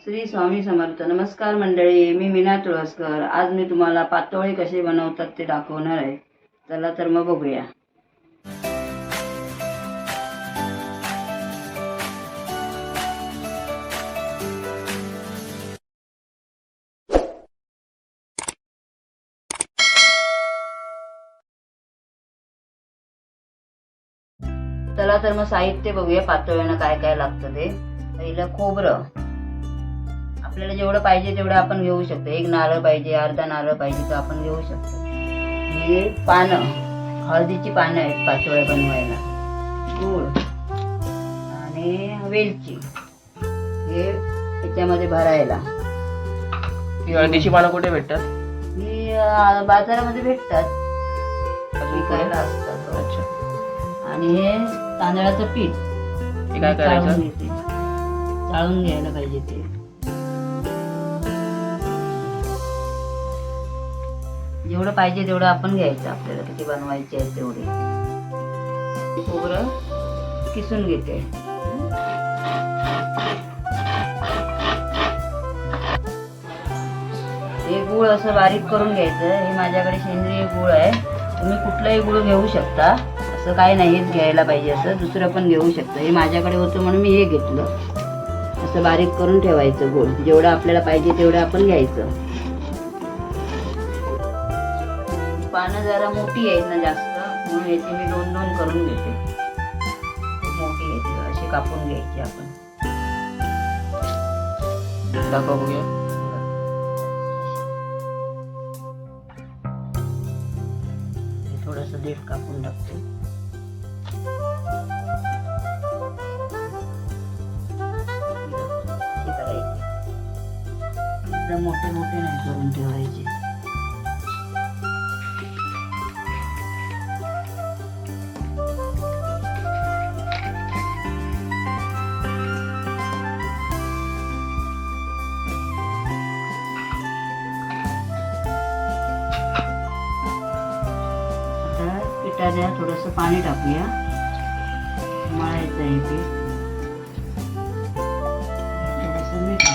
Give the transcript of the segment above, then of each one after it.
श्री स्वामी समर्थ. नमस्कार मंडळी, मी मीना तुळसकर. आज मी तुम्हाला पातोळे कसे बनवतात ते दाखवणार आहे. चला तर मग बघूया. चला तर मग साहित्य बघूया पातोळ्यांना काय काय लागतं ते. पहिलं खोबरं, आपल्याला जेवढं पाहिजे तेवढं आपण घेऊ शकतो. एक नारळ पाहिजे, अर्धा नारळ पाहिजे तर आपण घेऊ शकतो. हे पानं, हळदीची पानं आहेत पातोळ्या बनवायला. गूळ आणि वेलची हे याच्यामध्ये भरायला. ही हळदीची पानं कुठे भेटतात? ही बाजारामध्ये भेटतात, विकायला असतात. अच्छा. आणि हे तांदळाचं पीठ, हे काय करायचं? चाळून घ्यायला पाहिजे ते. जेवढं पाहिजे तेवढं आपण घ्यायचं, आपल्याला किती बनवायचे आहे तेवढे. खोबरं किसून घेते. हे गूळ असं बारीक करून घ्यायचं. हे माझ्याकडे सेंद्रिय गूळ आहे, तुम्ही कुठलाही गूळ घेऊ शकता. असं काय नाही हेच घ्यायला पाहिजे, असं दुसरं पण घेऊ शकतं. हे माझ्याकडे होतं म्हणून मी हे घेतलं. असं बारीक करून ठेवायचं गूळ. जेवढं आपल्याला पाहिजे तेवढं आपण घ्यायचं. पानं जरा मोठी आहेत ना जास्त, म्हणून याची मी 2-2 करून घेते. खूप मोठी येते, अशी कापून घ्यायची आपण. दाखव बघूया. थोडस देठ कापून टाकते. एकदम मोठे मोठे नाही करून ठेवायचे. पिठाला थोडंसं पाणी टाकूया. मळायचं आहे ते. थोडंसं मीठ.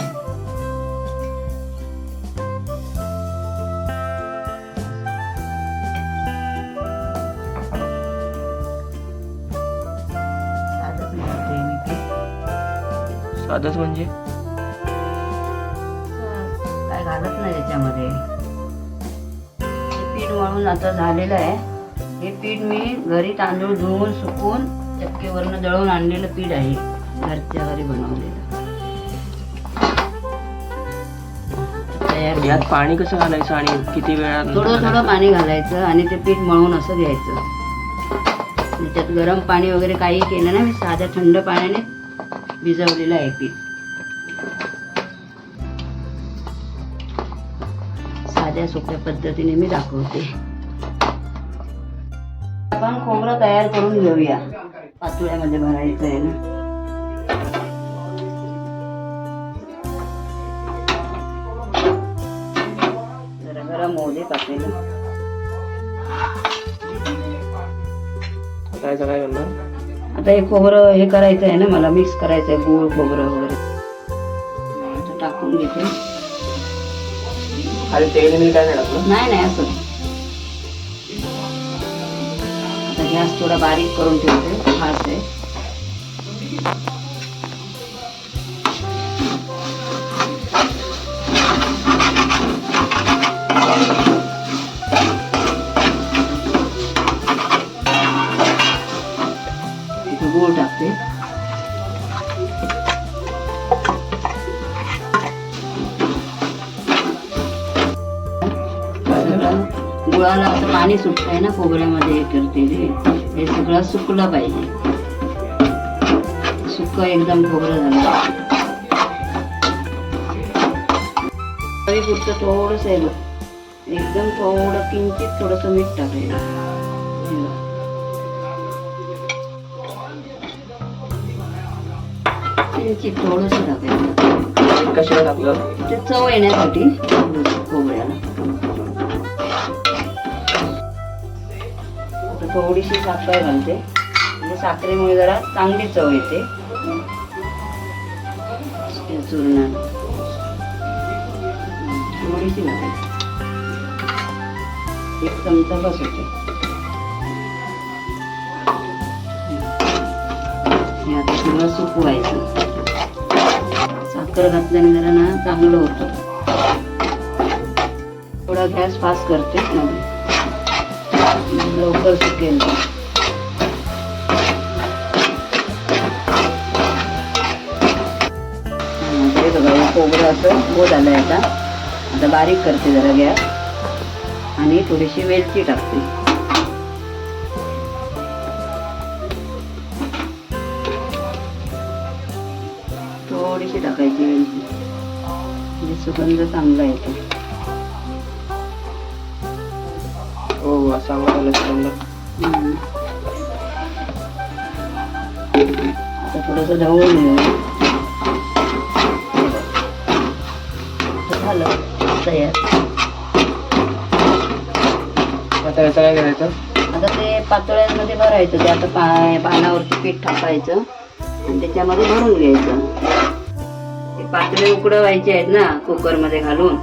साधंच म्हणजे काय घालत नाही त्याच्यामध्ये. पीठ मळून आता झालेलं आहे. हे पीठ मी घरी तांदूळ धुवून सुकवून चक्कीवरनं दळून आणलेलं पीठ आहे, घरच्या घरी बनवलेलं. तयार. यात पाणी कसं घालायचं आणि किती वेळात? थोडं थोडं पाणी घालायचं आणि ते पीठ मळून असं घ्यायचं. त्याच्यात गरम पाणी वगैरे काही केलं नाही, मी साध्या थंड पाण्याने भिजवलेलं आहे पीठ. साध्या सोप्या पद्धतीने मी दाखवते. आपण खोबरं तयार करून घेऊया. पातोळ्यामध्ये भरायचं आहे ना. जरा गरम होऊ दे पातेलं. काय करणार? आता हे खोबरं हे करायचं आहे ना, मला मिक्स करायचं आहे गूळ खोबरं वगैरे. आता टाकून घेते. आणि तेल मी काय टाकलं? नाही असं. आता गॅस थोडा बारीक करून ठेवते. फास्ट आहे. गूळ टाकते. गुळाला आता पाणी सुटतंय ना खोबऱ्यामध्ये, हे करते हे सगळं सुकलं पाहिजे. सुकं एकदम खोबरं झालं. पुरतं थोडंसं आहे बघ, एकदम थोडं किंचित थोडंसं मीठ टाकायचं. किंचित थोडंसं टाकायचं. कशाला टाकलं? ते चव येण्यासाठी खोबऱ्याला. थोडीशी साखर घालते, म्हणजे साखरेमुळे जरा चांगली चव येते. चूर्ण थोडीशी घालायची, 1 चमचा बस होते. हे आता सगळं सुकवायचं. साखर घातल्याने जरा ना चांगलं होतं. थोडा गॅस फास्ट करते लवकर सुकेल. हे बघा हे खोबरं असं होत आलंय. आता बारीक करते जरा गॅस आणि थोडीशी वेलची टाकते. थोडीशी टाकायची वेलची म्हणजे सुगंध चांगला येतो. हो चांगलं झालं सुगंध. आता थोडंसं ढवळून घेऊया. झालं तयार. आता याचं काय करायचं? आता ते पातोळ्यांमध्ये भरायचं. ते आता पानावरती पीठ टाकायचं आणि त्याच्यामध्ये भरून घ्यायचं. ते पातोळे उकडवायचे आहेत ना कुकरमध्ये घालून.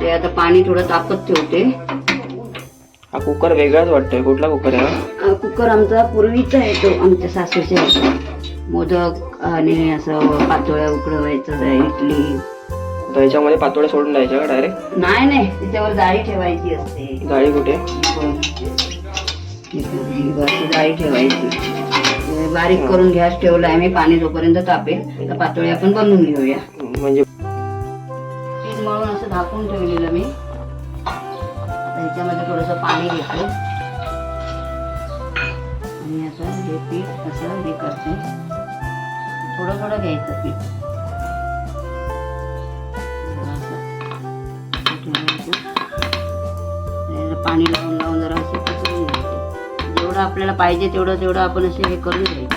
ते आता पाणी थोडं तापत ठेवते. हा कुकर वेगळाच वाटतोय. कुठला कुकर आहे हा? कुकर आमचा पूर्वीचा आहे, तो आमच्या सासूचे. मोदक आणि असं पातोळ्या उकडवायचं, इडली. तर याच्यामध्ये पातोळ्या सोडून द्यायच्या का डायरेक्ट? नाही त्याच्यावर जाळी ठेवायची असते. जाळी कुठे? जाळी ठेवायची. बारीक करून गॅस ठेवलाय मी. पाणी जोपर्यंत तापेल त्या पातोळ्या आपण बनवून घेऊया. म्हणजे पीठ मळून असं झाकून ठेवलेलं मी. ह्याच्यामध्ये थोडंसं पाणी घेतो आणि असं हे पीठ असं हे करते. थोडं थोडं घ्यायचं पीठ. पाणी लावून लावून जरा असे पसरून घ्यायचे. जेवढं आपल्याला पाहिजे तेवढं आपण असे हे करून घ्यायचं.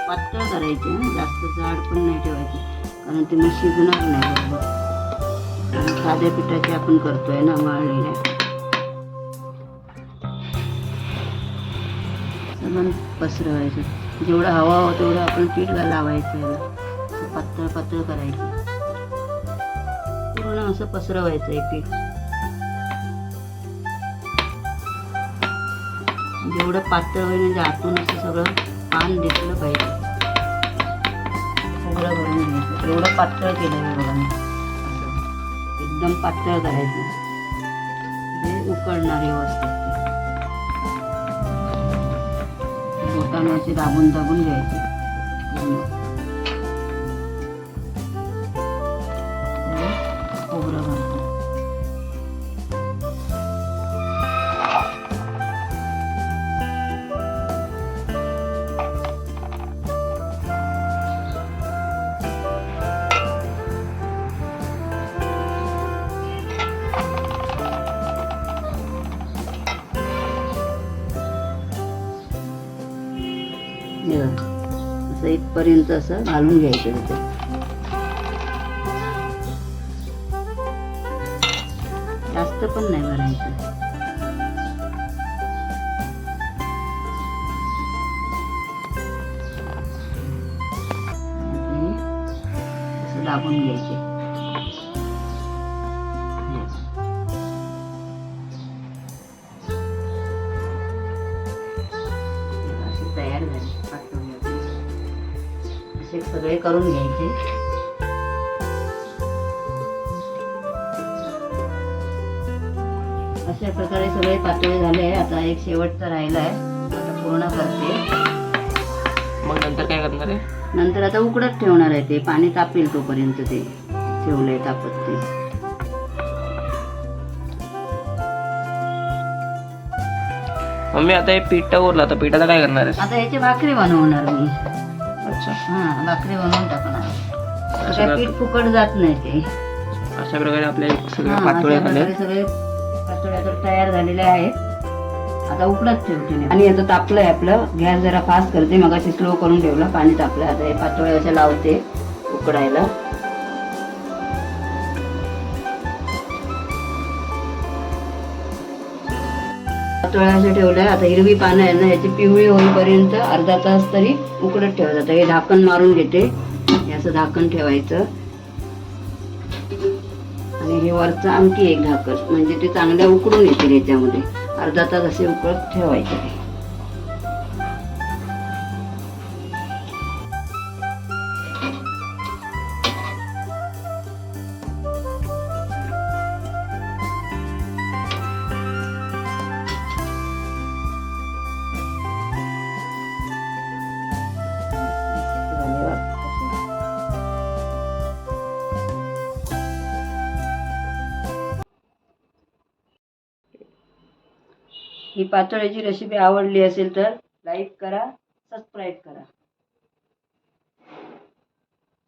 पातळ करायचे, जास्त जाड पण नाही ठेवायची, कारण ते मग शिजणार नाही बरोबर. साध्या पिठाचे आपण करतोय ना मळलेल्या. सगळं पसरवायचं. जेवढं हवा तेवढं आपण पीठ लावायचं. पातळ पातळ करायचं. पूर्ण असं पसरवायचं हे पीठ. जेवढं पातळ होईल म्हणजे आतून असं सगळं पान दिसलं पाहिजे. सगळं भरून घ्यायचं. एवढं पातळ केलं आहे बघा मी. एकदम पातळ करायचं म्हणजे उकडणार व्यवस्थित. बोटाने असे दाबून दाबून घ्यायचे. खोबरं घालतो. असं इथपर्यंत असं घालून घ्यायचं तिथे. जास्त पण नाही भरायचं. असं दाबून घ्यायचे. असे तयार झाले पातोळे. असे सगळे करून घ्यायचे. अशा प्रकारे सगळे पातोळे झाले. आता एक शेवटचा राहिला आहे, आता पूर्ण करते. मग नंतर काय करणार आहे? नंतर आता उकडत ठेवणार आहे. ते पाणी तापेल तोपर्यंत ते ठेवलंय तापत ते. मम्मी आता हे पीठ उरलं, आता पिठाचं काय करणार आहे? आता याची भाकरी बनवणार मी. अच्छा. भाकरी बनवून टाकणार. काय पीठ फुकट जात नाही ते. अशा प्रकारे आपले सगळे पातोळे झाले. सगळे पातोळे आता तयार झालेले आहेत. आता उकडत ठेवते मी. आणि आता तापलंय आपलं. गॅस जरा फास्ट करते. मगाशी स्लो करून ठेवला. पाणी तापलंय. आता हे पातोळे असे लावते उकडायला. पातळ असं ठेवलंय. आता हिरवी पानं आहे ना याची पिवळी होईपर्यंत अर्धा तास तरी उकडत ठेवायचं. आता हे झाकण मारून घेते. हे असं झाकण ठेवायचं आणि हे वरचं आणखी एक झाकण, म्हणजे ते चांगल्या उकडून येतील याच्यामध्ये. अर्धा तास असे उकळत ठेवायचे ते. ही पातळ्याची रेसिपी आवडली असेल तर लाईक करा, सबस्क्राईब करा.